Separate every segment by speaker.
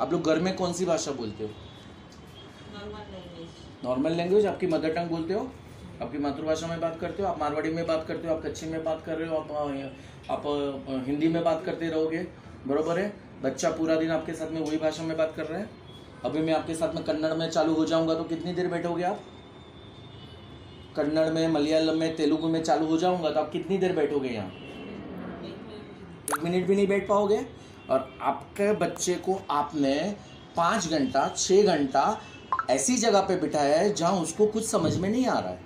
Speaker 1: आप लोग घर में कौन सी भाषा बोलते हो? Normal language. आपकी मदर टंग बोलते हो, आपकी मातृभाषा में बात करते हो, आप मारवाड़ी में बात करते हो, आप कच्ची में बात कर रहे हो, आप हिंदी में बात करते रहोगे, बरोबर है। बच्चा पूरा दिन आपके साथ में वही भाषा में बात कर रहा है। अभी मैं आपके साथ में कन्नड़ में चालू हो जाऊंगा तो कितनी देर बैठोगे आप? कन्नड़ में, मलयालम में, तेलुगु में चालू हो जाऊंगा तो आप कितनी देर बैठोगे यहाँ? 1 मिनट भी नहीं बैठ पाओगे। और आपके बच्चे को आपने 5 घंटा 6 घंटा ऐसी जगह पे बिठाया है जहां उसको कुछ समझ में नहीं आ रहा है।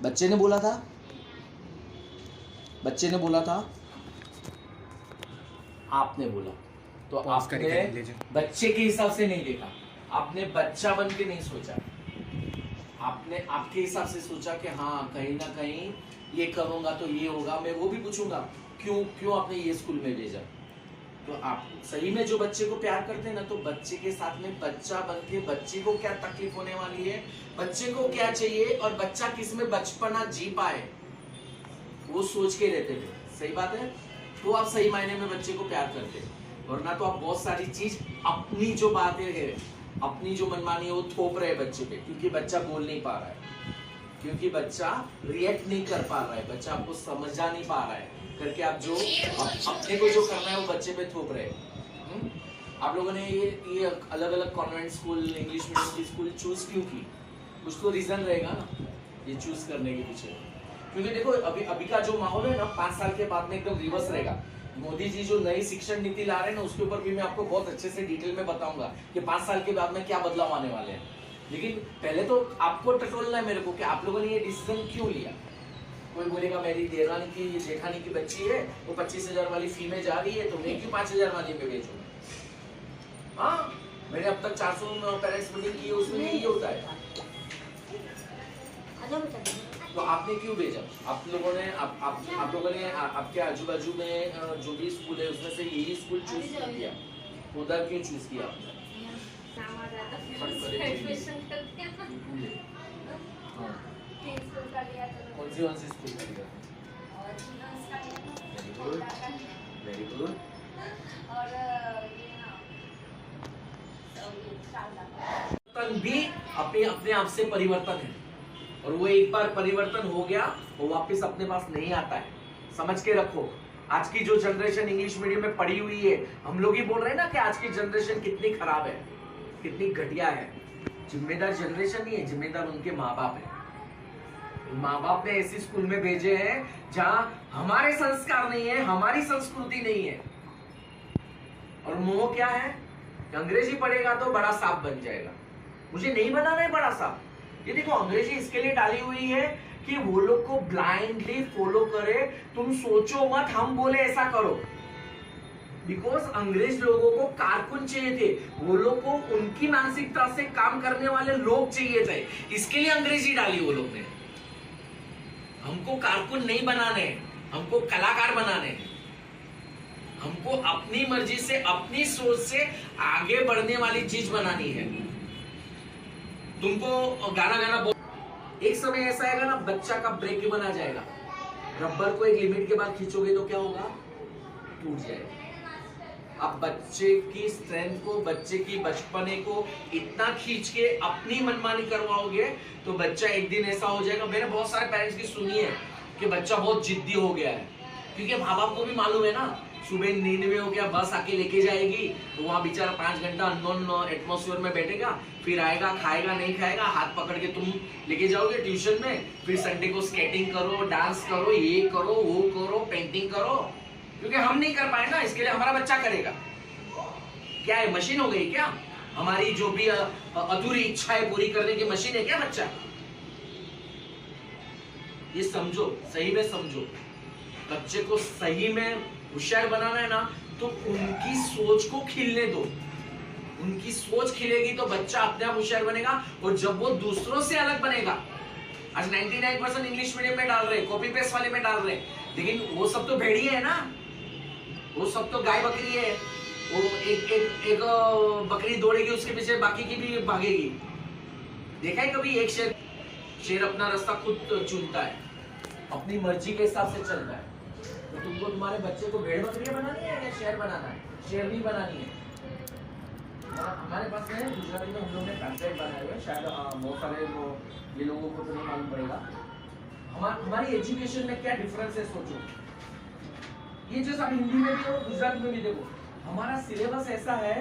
Speaker 1: बच्चे ने बोला था, बच्चे ने बोला था, आपने बोला तो आपने बच्चे के हिसाब से नहीं देखा, आपने बच्चा बन के नहीं सोचा, आपने आपके हिसाब से सोचा कि हाँ कहीं ना कहीं ये करूंगा तो ये होगा। मैं वो भी पूछूंगा क्यों आपने ये स्कूल में भेजा। तो आप सही में जो बच्चे को प्यार करते हैं ना, तो बच्चे के साथ में बच्चा बन के बच्चे को क्या तकलीफ होने वाली है, बच्चे को क्या चाहिए और बच्चा किस में बचपना जी पाए वो सोच के रहते थे। सही बात है। तो आप सही मायने में बच्चे को प्यार करते हैं, वरना तो आप बहुत सारी चीज अपनी जो बातें है, अपनी जो मनमानी है वो थोप रहे बच्चे पे, क्योंकि बच्चा बोल नहीं पा रहा है, क्योंकि बच्चा रिएक्ट नहीं कर पा रहा है, बच्चा आपको समझा नहीं पा रहा है करके आप जो अपने को जो करना है वो बच्चे पे थोप रहे। आप लोगों ने ये अलग अलग कॉन्वेंट स्कूल, इंग्लिश मीडियम की स्कूल चूज क्यों की? कुछ तो रीजन रहेगा ना ये चूज करने के पीछे। क्योंकि देखो अभी का जो माहौल है ना, 5 साल के बाद में एकदम रिवर्स रहेगा। मोदी जी जो नई शिक्षण नीति ला रहे हैं ना, उसके ऊपर भी मैं आपको बहुत अच्छे से डिटेल में बताऊंगा कि 5 साल के बाद में क्या बदलाव आने वाले हैं। लेकिन पहले तो आपको टटोलना है मेरे को कि आप लोगों ने ये डिसीजन क्यों लिया। कोई बोलेगा मेरी देरानी की जेठानी की बच्ची है, वो 25,000 वाली फी में जा रही है, तो मैं क्यों 5,000 वाली में भेजूं? हाँ, मैंने अब तक 400 पेरेंट्स मीटिंग की है, उसमें यही होता है। तो आपने क्यों भेजा? आप लोगों ने आपके आजू बाजू में जो भी स्कूल है उसमें से यही स्कूल चूज किया, उधर क्यों चूज किया आपने? कौन सी स्कूल का लिया? Very good. भी अपने आप से परिवर्तन है, और वो एक बार परिवर्तन हो गया वो वापस अपने पास नहीं आता है। समझ के रखो। आज की जो जनरेशन इंग्लिश मीडियम में पढ़ी हुई है, हम लोग ही बोल रहे हैं ना कि आज की जनरेशन कितनी खराब है, कितनी घटिया है। जिम्मेदार जनरेशन नहीं है, जिम्मेदार उनके माँ बाप है। माँ बाप ने ऐसी स्कूल में भेजे हैं जहां हमारे संस्कार नहीं है, हमारी संस्कृति नहीं है। और मोह क्या है? अंग्रेजी पढ़ेगा तो बड़ा सांप बन जाएगा। मुझे नहीं बनाना है बड़ा सांप। ये देखो, अंग्रेजी इसके लिए डाली हुई है कि वो लोग को ब्लाइंडली फॉलो करे। तुम सोचो मत हम बोले ऐसा करो, बिकॉज अंग्रेज लोगों को कारकुन चाहिए थे, वो लोग को उनकी मानसिकता से काम करने वाले लोग चाहिए थे, इसके लिए अंग्रेजी डाली वो लोग ने। हमको कारकुन नहीं बनाने, हमको कलाकार बनाने, हमको अपनी मर्जी से, अपनी सोच से आगे बढ़ने वाली चीज बनानी है। तुमको गाना गाना एक समय ऐसा आएगा ना, बच्चा का ब्रेक बना जाएगा। रबर को एक लिमिट के बाद खींचोगे तो क्या होगा? टूट जाएगा। अब बच्चे की स्ट्रेंथ को, बच्चे की बचपने को इतना खींच के अपनी मनमानी करवाओगे तो बच्चा एक दिन ऐसा हो जाएगा। मैंने बहुत सारे पेरेंट्स की सुनी है कि बच्चा बहुत जिद्दी हो गया है, क्योंकि माँ बाप को भी मालूम है ना, सुबह नींद में हो गया, बस आके लेके जाएगी तो वहां बेचारा 5 घंटा अननोन एटमॉस्फेयर में बैठेगा, फिर आएगा, खाएगा नहीं खाएगा, हाथ पकड़ के तुम लेके जाओगे ट्यूशन में, फिर संडे को स्केटिंग करो, डांस करो, ये करो, वो करो, पेंटिंग करो, क्योंकि हम नहीं कर पाए ना, इसके लिए हमारा बच्चा करेगा। क्या है, मशीन हो गई क्या? हमारी जो भी अधूरी इच्छाएं पूरी करने की मशीन है क्या बच्चा? ये समझो, सही में समझो। बच्चे को सही में होशियार बनाना है ना, तो उनकी सोच को खिलने दो। उनकी सोच खिलेगी तो बच्चा अपने आप होशियार बनेगा, और जब वो दूसरों से अलग बनेगा। आज 99% इंग्लिश मीडियम में डाल रहे, कॉपी पेस्ट वाले में डाल रहे, लेकिन वो सब तो भेड़िए है ना, वो सब तो गाय बकरी है। वो एक बकरी दौड़ेगी, उसके पीछे बाकी की भी भागेगी। देखा है कभी? एक शेर अपना रास्ता खुद चुनता है, अपनी मर्जी के हिसाब से चलता है। तो तुमको तुम्हारे बच्चे को भेड़ बकरियां बनानी है या शेर बनाना है? शेर नहीं बनानी है। हमारे पास में गुजराती में हम लोग ने पैम्पलेट बनाए हुए हैं, शायद बहुत सारे ये लोगों को तो नहीं मालूम पड़ेगा। हमारी एजुकेशन में क्या डिफरेंस है सोचो। ये जो सब हिंदी में भी हो गुजराती में भी देखो, हमारा सिलेबस ऐसा है,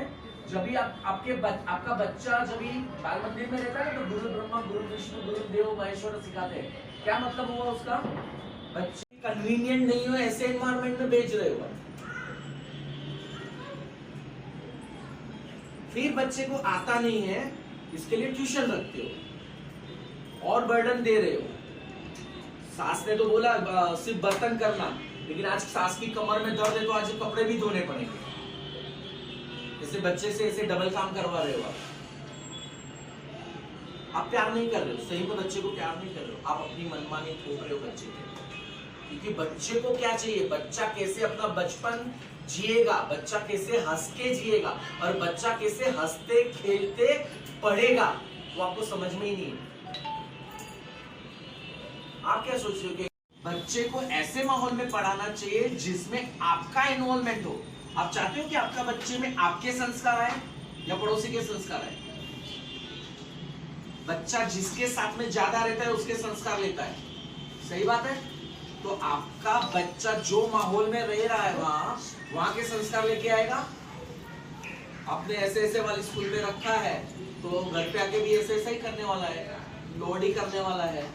Speaker 1: जब भी आपका बच्चा जब भी बाल मंदिर में रहता है तो गुरु ब्रह्मा गुरु विष्णु गुरु देव महेश्वर सिखाते हैं। क्या मतलब हुआ उसका? बच्चे कन्वीनियंट नहीं हो ऐसे एनवायरमेंट में भेज रहे हो, फिर बच्चे को आता नहीं है इसके लिए ट्यूशन रखते हो और बर्डन दे रहे हो। सास ने तो बोला सिर्फ बर्तन करना, लेकिन आज सास की कमर में दर्द है तो आज कपड़े भी धोने पड़ेंगे। ऐसे बच्चे से ऐसे डबल काम करवा रहे हो आप प्यार नहीं कर रहे हो, सही में बच्चे को प्यार नहीं कर रहे हो, आप अपनी मनमानी थोप रहे हो बच्चे के। क्योंकि बच्चे को क्या चाहिए, बच्चा कैसे अपना बचपन जिएगा, बच्चा कैसे हंस के जिएगा और बच्चा कैसे हंसते खेलते पढ़ेगा, वो आपको समझ में ही नहीं है। आप क्या सोच रहे हो कि बच्चे को ऐसे माहौल में पढ़ाना चाहिए जिसमें आपका इन्वॉल्वमेंट हो। आप चाहते हो कि आपका बच्चे में आपके संस्कार आए या पड़ोसी के संस्कार आए? बच्चा जिसके साथ में ज्यादा रहता है उसके संस्कार लेता है, सही बात है। तो आपका बच्चा जो माहौल में रह रहा है वहां के संस्कार लेके आएगा। आपने ऐसे ऐसे वाले स्कूल में रखा है तो घर पे आके भी ऐसे ऐसा ही करने वाला है, लोड ही करने वाला है।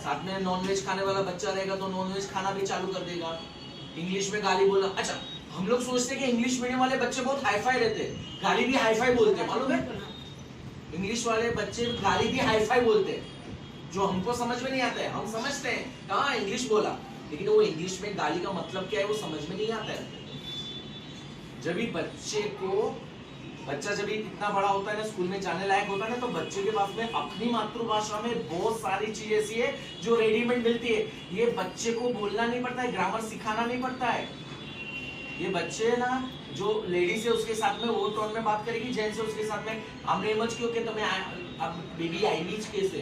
Speaker 1: साथ में नॉनवेज खाने वाला बच्चा रहेगा तो नॉनवेज खाना भी चालू कर देगा, इंग्लिश में गाली बोलना। अच्छा, हम लोग सोचते हैं कि इंग्लिश मीडियम वाले बच्चे बहुत हाईफाई रहते हैं, गाली भी हाईफाई बोलते हैं, मालूम है? इंग्लिश वाले बच्चे गाली भी हाईफाई बोलते हैं, जो हमको समझ में नहीं आता है। हम समझते हैं हाँ इंग्लिश बोला, लेकिन वो इंग्लिश में गाली का मतलब क्या है वो समझ में नहीं आता है। जब भी बच्चा जब भी इतना बड़ा होता है ना, स्कूल में जाने लायक होता है ना, तो बच्चे के पास में अपनी मातृभाषा में बहुत सारी चीजें ऐसी है जो रेडीमेड मिलती है। ये बच्चे को बोलना नहीं पड़ता है, ग्रामर सिखाना नहीं पड़ता है। ये बच्चे ना जो लेडीज है उसके साथ में वो टोन में बात करेगी, जेंट्स है उसके साथ में हमने मच क्यों के તમે બેબી આવી જ કેસે,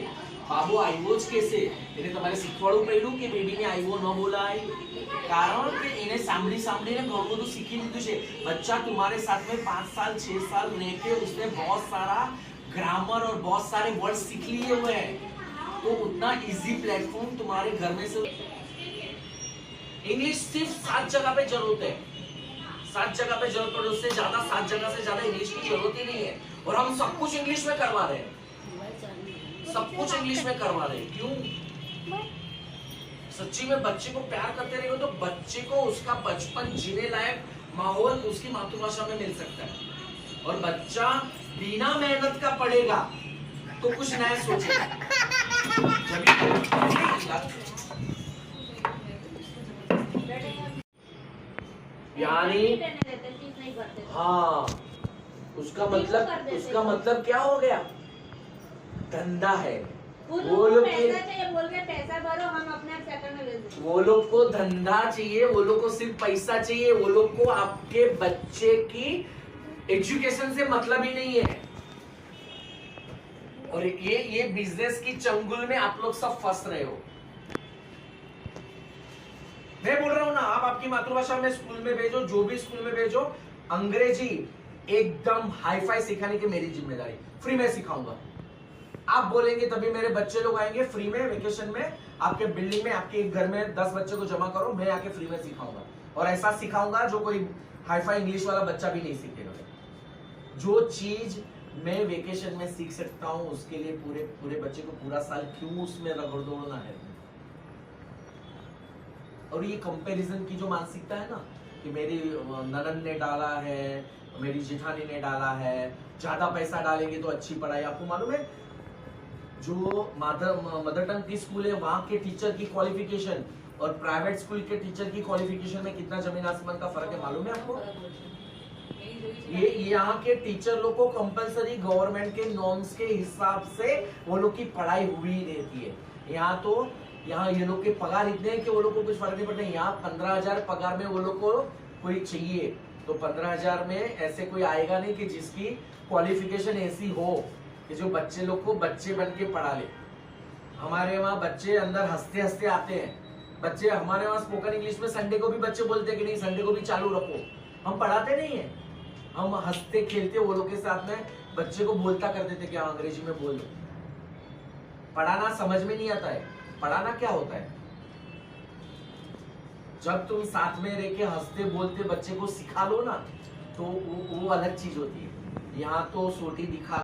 Speaker 1: બાબુ આવ્યો જ કેસે, એટલે તમારે શીખવાડવું પડ્યું કે બેબીને આવ્યો ન બોલાય, કારણ કે એને સાંભળીને ઘણું બધું શીખી લીધું છે। बच्चा तुम्हारे साथ में 5 साल 6 साल रह के उसने बहुत सारा ग्रामर और बहुत सारे वर्ड सीख लिए हुए हैं, तो उतना इजी प्लेटफॉर्म तुम्हारे घर में से। इंग्लिश सिर्फ 7 जगह पे जरूरत है, 7 जगह पे जरूरत पड़े, उससे ज्यादा 7 जगह से ज्यादा इंग्लिश की जरूरत ही नहीं है। और हम सब कुछ इंग्लिश में करवा रहे हैं, सब कुछ इंग्लिश में करवा रहे हैं। क्यों? सच्ची में बच्चे को प्यार करते रहेंगे तो बच्चे को उसका बचपन जीने लायक माहौल उसकी मातृभाषा में मिल सकता है। और बच्चा बिना मेहनत का पढ़ेगा तो कुछ नया सोचेगा। यानी हाँ, उसका मतलब क्या हो गया? धंधा है। वो लोग
Speaker 2: पैसा भरो, हम अपने सेकंड में ले देंगे।
Speaker 1: वो लोग को धंधा चाहिए, वो लोग को सिर्फ पैसा चाहिए, वो लोग को आपके बच्चे की एजुकेशन से मतलब ही नहीं है। और ये बिजनेस की चंगुल में आप लोग सब फंस रहे हो। मैं बोल रहा हूं ना, आप आपकी मातृभाषा में स्कूल में भेजो, जो भी स्कूल में भेजो, अंग्रेजी एकदम हाईफाई सिखाने की मेरी जिम्मेदारी, फ्री में सिखाऊंगा। आप बोलेंगे तभी मेरे बच्चे लोग आएंगे फ्री में वेकेशन में, आपके बिल्डिंग में आपके घर में 10 बच्चे को जमा करो, मैं आके फ्री में सिखाऊंगा। और ऐसा सिखाऊंगा जो कोई हाईफाई इंग्लिश वाला बच्चा भी नहीं सीखेगा। जो चीज मैं वेकेशन में सीख सकता हूं उसके लिए पूरे बच्चे को पूरा साल क्यों उसमें रगड़ दौड़ना है। और ये कंपैरिजन की जो मानसिकता है ना कि मेरी ननद ने डाला है, मेरी जेठानी ने डाला है, ज्यादा पैसा डालेंगे तो अच्छी पढ़ाई। आपको मालूम है जो मदर टंग की स्कूल है वहां के टीचर की क्वालिफिकेशन और प्राइवेट स्कूल के टीचर की क्वालिफिकेशन में कितना जमीन आसमान का फर्क है, मालूम है आपको? ये यहाँ के टीचर लोग को कंपलसरी गवर्नमेंट के नॉर्म्स के हिसाब से वो लोग की पढ़ाई हुई रहती है। यहाँ ये लोग के पगार इतने हैं कि वो लोग को कुछ फर्क नहीं पड़ता। यहाँ 15,000 पगार में वो लोग को कोई चाहिए तो 15,000 में ऐसे कोई आएगा नहीं कि जिसकी क्वालिफिकेशन ऐसी हो कि जो बच्चे लोग को बच्चे बन के पढ़ा ले। हमारे वहाँ बच्चे अंदर हंसते हंसते आते हैं। बच्चे हमारे वहाँ स्पोकन इंग्लिश में संडे को भी बच्चे बोलते हैं कि नहीं संडे को भी चालू रखो। हम पढ़ाते नहीं है, हम हंसते खेलते वो लोग के साथ में बच्चे को बोलता करते थे कि हाँ अंग्रेजी में बोल लो। पढ़ाना समझ में नहीं आता है। पढ़ाना क्या होता है? जब तुम साथ में रह के हंसते बोलते बच्चे को सिखा लो ना, तो वो अलग चीज होती है। यहाँ तो सोटी दिखा